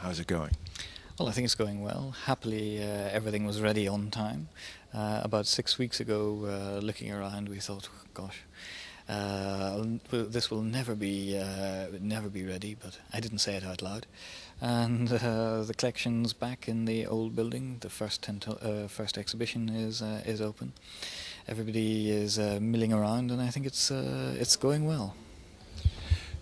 How's it going? Well, I think it's going well. Happily, everything was ready on time. About 6 weeks ago, looking around, we thought, gosh, this will never be ready. But I didn't say it out loud. And the collection's back in the old building. The first exhibition is open. Everybody is milling around, and I think it's going well.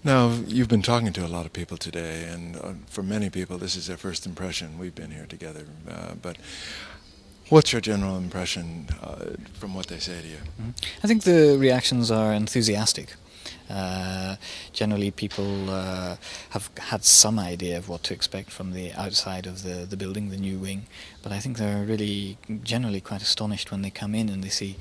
Now, you've been talking to a lot of people today, and for many people this is their first impression. We've been here together, but what's your general impression from what they say to you? Mm-hmm. I think the reactions are enthusiastic. Generally people have had some idea of what to expect from the outside of the building, the new wing, but I think they're really generally quite astonished when they come in and they see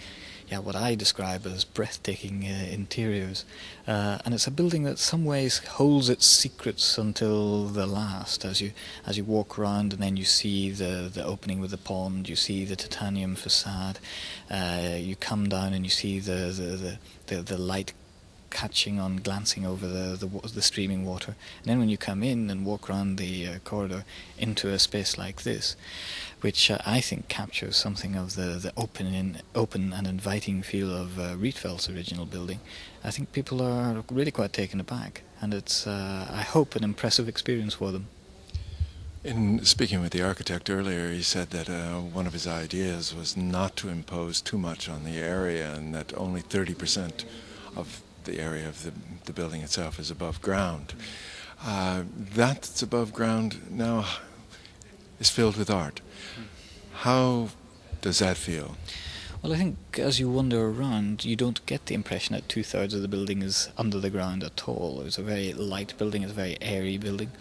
what I describe as breathtaking interiors. And it's a building that in some ways holds its secrets until the last. As you walk around and then you see the opening with the pond, you see the titanium facade, you come down and you see the light catching on, glancing over the streaming water. And then when you come in and walk around the corridor into a space like this, which I think captures something of the open and inviting feel of Rietveld's original building, I think people are really quite taken aback, and it's, I hope, an impressive experience for them. In speaking with the architect earlier, he said that one of his ideas was not to impose too much on the area, and that only 30% of the area of the building itself is above ground. That's above ground now is filled with art. How does that feel? Well, I think as you wander around, you don't get the impression that 2/3 of the building is under the ground at all. It's a very light building, it's a very airy building.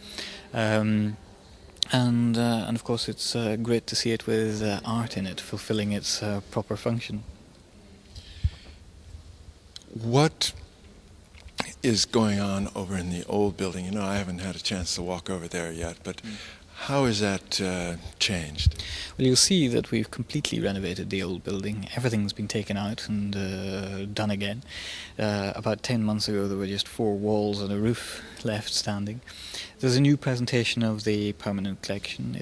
And of course it's great to see it with art in it, fulfilling its proper function. What is going on over in the old building? You know, I haven't had a chance to walk over there yet, but how has that changed? Well, you'll see that we've completely renovated the old building. Everything's been taken out and done again. About 10 months ago there were just 4 walls and a roof left standing. There's a new presentation of the permanent collection.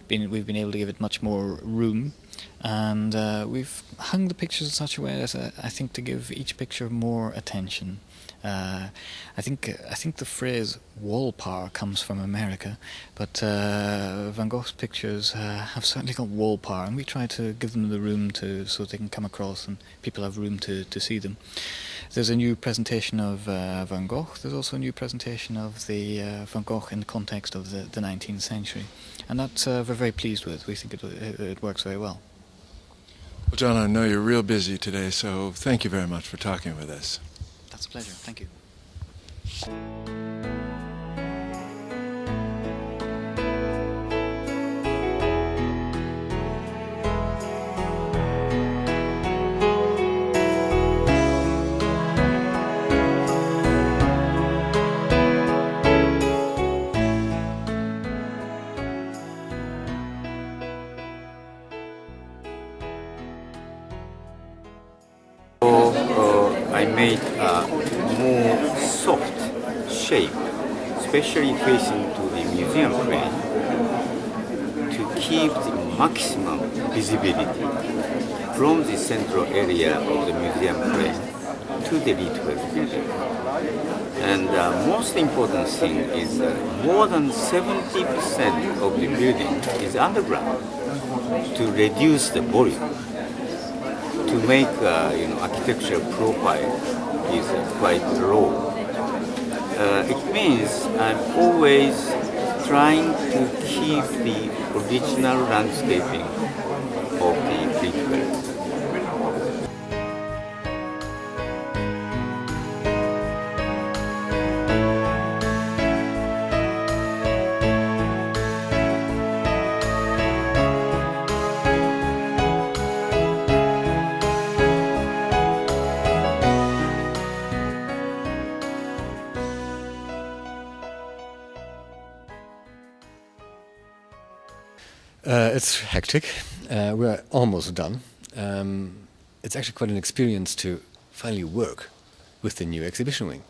We've been able to give it much more room, and we've hung the pictures in such a way as I think to give each picture more attention. I think the phrase wall power comes from America, but Van Gogh's pictures have certainly got wall power, and we try to give them the room so they can come across and people have room to see them. There's a new presentation of Van Gogh. There's also a new presentation of the Van Gogh in the context of the 19th century, and that we're very pleased with. We think it works very well. Well, John, I know you're real busy today, so thank you very much for talking with us. That's a pleasure. Thank you. I made a more soft shape, especially facing to the museum frame, to keep the maximum visibility from the central area of the museum frame to the Rietveld building. And the most important thing is more than 70% of the building is underground to reduce the volume. To make architectural profile is quite low. It means I'm always trying to keep the original landscaping of the Rietveld. It's hectic. We're almost done. It's actually quite an experience to finally work with the new exhibition wing.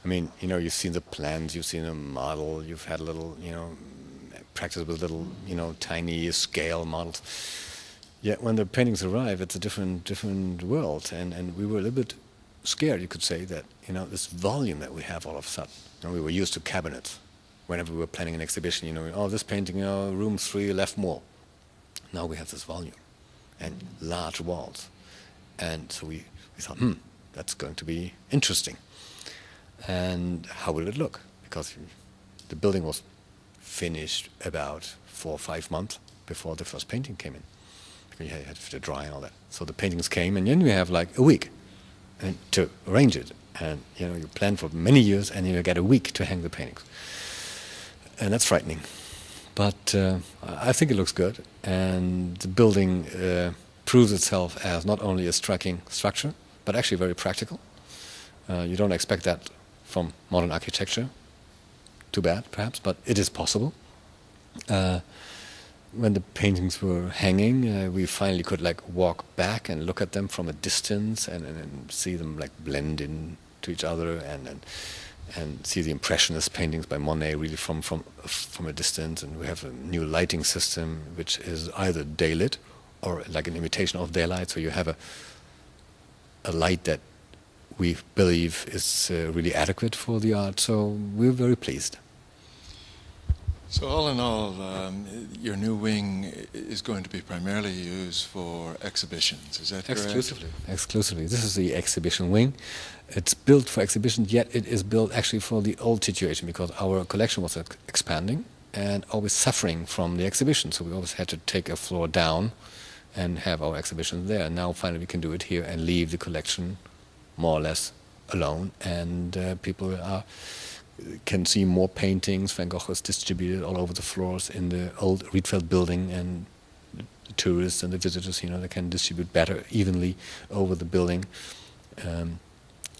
I mean, you've seen the plans, you've seen a model, you've had a little, practice with little, tiny scale models. Yet when the paintings arrive, it's a different world, and we were a little bit scared, you could say, that this volume that we have all of a sudden. We were used to cabinets. Whenever we were planning an exhibition, this painting, room 3 left more. Now we have this volume and large walls, and so we thought, that's going to be interesting. And how will it look? Because the building was finished about 4 or 5 months before the first painting came in. You had to dry and all that. So the paintings came, and then you have like a week to arrange it. And you plan for many years, and you get a week to hang the paintings. And that's frightening. But I think it looks good, and the building proves itself as not only a striking structure, but actually very practical. You don't expect that from modern architecture. Too bad, perhaps, but it is possible. When the paintings were hanging, we finally could walk back and look at them from a distance and see them blend into each other and see the Impressionist paintings by Monet really from a distance. And we have a new lighting system which is either daylit or like an imitation of daylight. So you have a light that we believe is really adequate for the art. So we're very pleased. So all in all, your new wing is going to be primarily used for exhibitions, is that correct? Exclusively. This is the exhibition wing. It's built for exhibitions, yet it is built actually for the old situation, because our collection was expanding and always suffering from the exhibition. So we always had to take a floor down and have our exhibition there. Now finally we can do it here and leave the collection more or less alone, and people can see more paintings. Van Gogh is distributed all over the floors in the old Rietveld building, and the tourists and the visitors, they can distribute better, evenly over the building.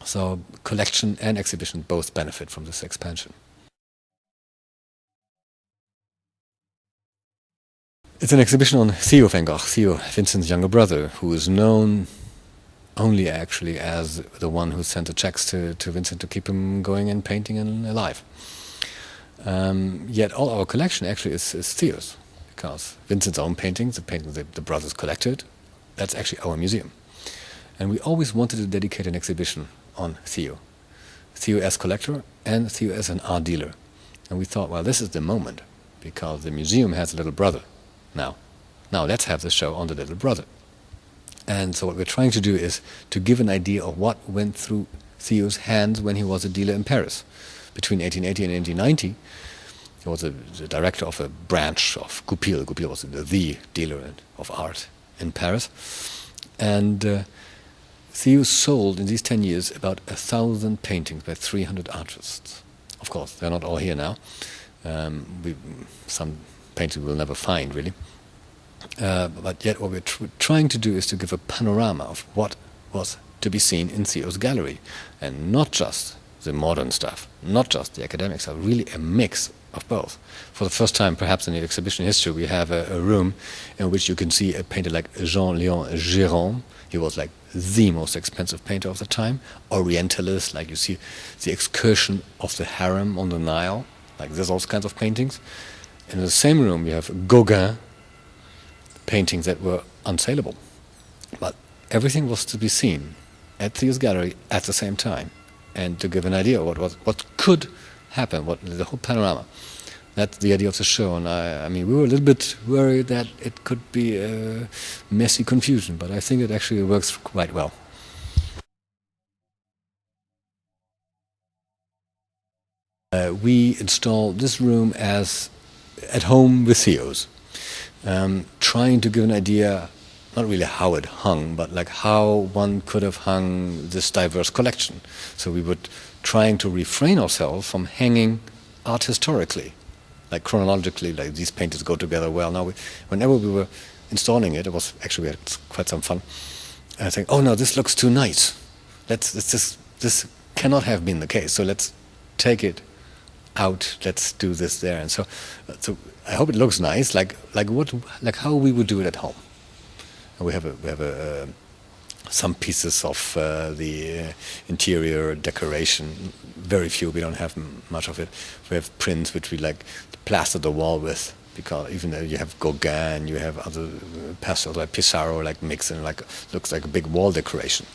So collection and exhibition both benefit from this expansion. It's an exhibition on Theo van Gogh, Theo, Vincent's younger brother, who is known only actually as the one who sent the checks to Vincent to keep him going and painting and alive. Yet all our collection actually is Theo's, because Vincent's own paintings, the paintings the brothers collected, that's actually our museum. And we always wanted to dedicate an exhibition on Theo. Theo as collector and Theo as an art dealer. And we thought, well, this is the moment, because the museum has a little brother now. Now let's have the show on the little brother. And so what we're trying to do is to give an idea of what went through Theo's hands when he was a dealer in Paris. Between 1880 and 1890, he was the director of a branch of Goupil. Goupil was the dealer of art in Paris. And Theo sold in these 10 years about 1,000 paintings by 300 artists. Of course, they're not all here now. Some paintings we'll never find, really. But yet what we're trying to do is to give a panorama of what was to be seen in Theo's gallery, and not just the modern stuff, not just the academic stuff, really a mix of both. For the first time perhaps in the exhibition history, we have a room in which you can see a painter like Jean-Léon Gérôme. He was like the most expensive painter of the time, Orientalist, like you see the excursion of the harem on the Nile, like there's all kinds of paintings. In the same room you have Gauguin, paintings that were unsaleable. But everything was to be seen at Theo's gallery at the same time, and to give an idea of what could happen, what the whole panorama. That's the idea of the show. And I mean, we were a little bit worried that it could be a messy confusion, but I think it actually works quite well. We installed this room as at home with Theo's. Trying to give an idea, not really how it hung, but like how one could have hung this diverse collection. So we were trying to refrain ourselves from hanging art historically, like chronologically, like these paintings go together well. Now, whenever we were installing it, we had quite some fun. I think, oh no, this looks too nice. This cannot have been the case. So let's take it out. Let's do this there. And so I hope it looks nice, like how we would do it at home. And we have some pieces of the interior decoration. Very few. We don't have much of it. We have prints which we plaster the wall with because even though you have Gauguin, you have other pastels like Pissarro, like mixing, like looks like a big wall decoration.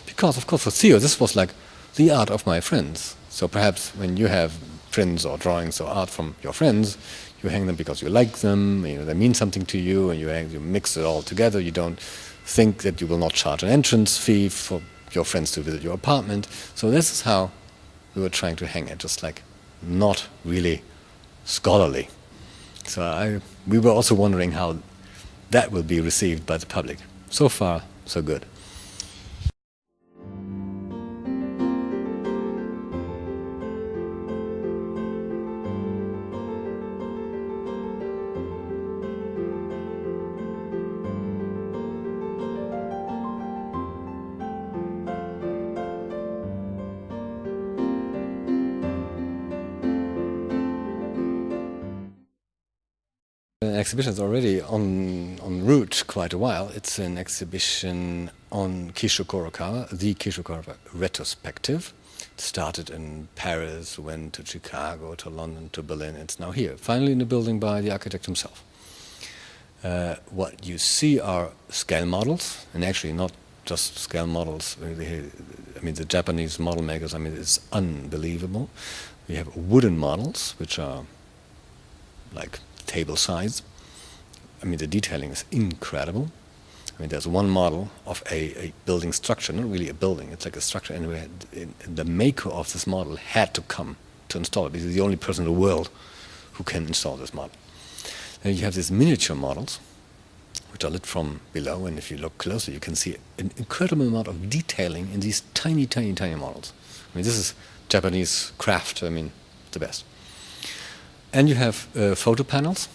Because of course for Theo, this was like the art of my friends. So perhaps when you have prints or drawings or art from your friends, you hang them because you like them, you know, they mean something to you, and you mix it all together. You don't think that you will not charge an entrance fee for your friends to visit your apartment. So this is how we were trying to hang it, just like not really scholarly. So we were also wondering how that will be received by the public. So far, so good. The exhibition is already en route quite a while. It's an exhibition on Kisho Kurokawa, the Kisho Kurokawa retrospective. It started in Paris, went to Chicago, to London, to Berlin. It's now here, finally in the building by the architect himself. What you see are scale models, and actually not just scale models. I mean, the Japanese model makers, I mean, it's unbelievable. We have wooden models, which are like table size. I mean, the detailing is incredible. I mean, there's one model of a building structure, not really a building, it's like a structure, and the maker of this model had to come to install it, because he's the only person in the world who can install this model. Then you have these miniature models, which are lit from below, and if you look closer, you can see an incredible amount of detailing in these tiny, tiny, tiny models. I mean, this is Japanese craft, I mean, the best. And you have photo panels,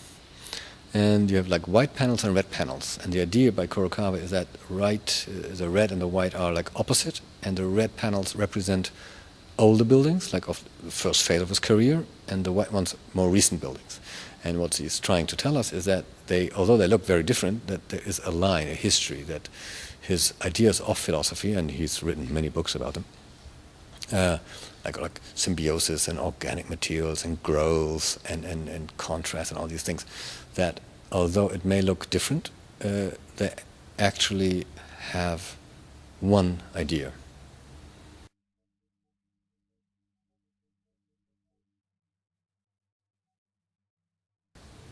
and you have like white panels and red panels. And the idea by Kurokawa is that the red and the white are like opposite, and the red panels represent older buildings, like of the first phase of his career, and the white ones more recent buildings. And what he's trying to tell us is that although they look very different, that there is a line, a history, that his ideas of philosophy, and he's written many books about them, like symbiosis and organic materials and growth and contrast and all these things, that although it may look different, they actually have one idea.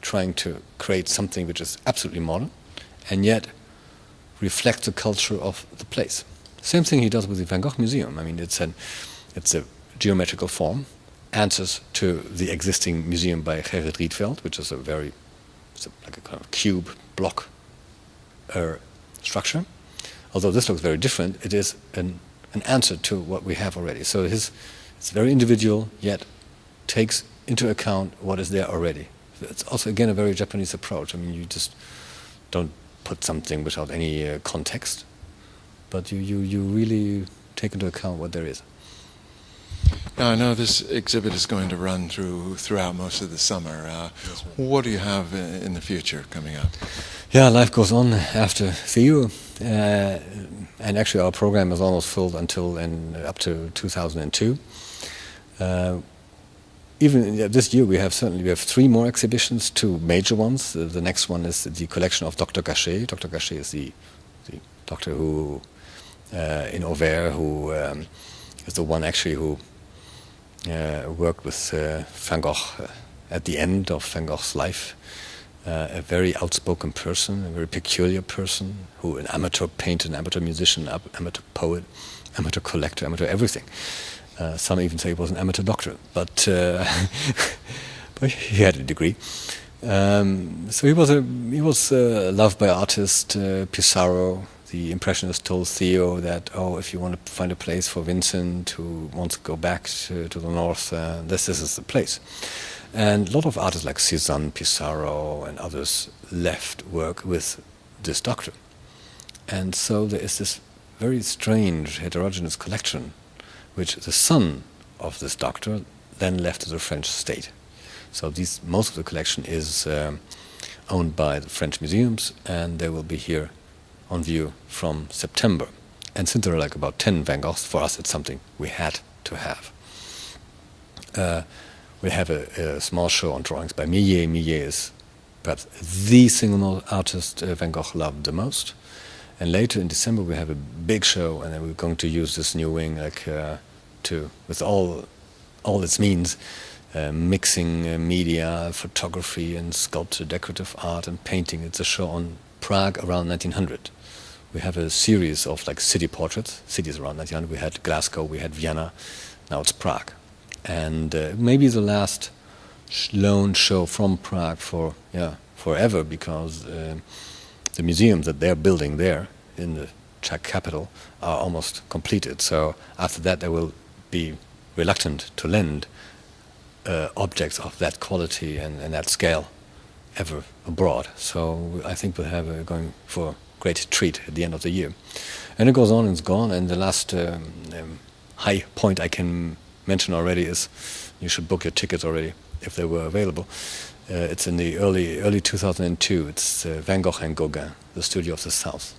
Trying to create something which is absolutely modern and yet reflects the culture of the place. Same thing he does with the Van Gogh Museum. I mean, it's a geometrical form, answers to the existing museum by Gerrit Rietveld, which is like a kind of cube block structure. Although this looks very different, it is an answer to what we have already. So it's very individual, yet takes into account what is there already. It's also, again, a very Japanese approach. I mean, you just don't put something without any context, but you really take into account what there is. Now, I know this exhibit is going to run throughout most of the summer. What do you have in the future coming up? Yeah, life goes on after Theo, and actually our program is almost full until up to 2002. Even this year we have 3 more exhibitions, 2 major ones. The next one is the collection of Dr. Gachet. Dr. Gachet is the doctor who in Auvers who is the one actually who worked with Van Gogh at the end of Van Gogh's life. A very outspoken person, a very peculiar person, an amateur painter, an amateur musician, amateur poet, amateur collector, amateur everything. Some even say he was an amateur doctor, but he had a degree. So he was loved by artists. Pissarro, the Impressionist, told Theo that, if you want to find a place for Vincent who wants to go back to the north, this is the place. And a lot of artists like Cézanne, Pissarro, and others left work with this doctor. And so there is this very strange heterogeneous collection, which the son of this doctor then left to the French state. So most of the collection is owned by the French museums, and they will be here on view from September. And since there are like about 10 Van Goghs, for us it's something we had to have. We have a small show on drawings by Millet. Millet is perhaps the single artist Van Gogh loved the most. And later in December we have a big show, and then we're going to use this new wing with all its means, mixing media, photography and sculpture, decorative art and painting. It's a show on Prague around 1900. We have a series of like city portraits, cities around 1900. We had Glasgow, we had Vienna, now it's Prague. And maybe the last lone show from Prague for forever, because the museums that they're building there in the Czech capital are almost completed. So after that they will be reluctant to lend objects of that quality and that scale ever abroad. So I think we'll have going for a great treat at the end of the year. And it goes on and it's gone. And the last high point I can mention already is you should book your tickets already if they were available. It's in the early 2002. It's Van Gogh and Gauguin, the Studio of the South.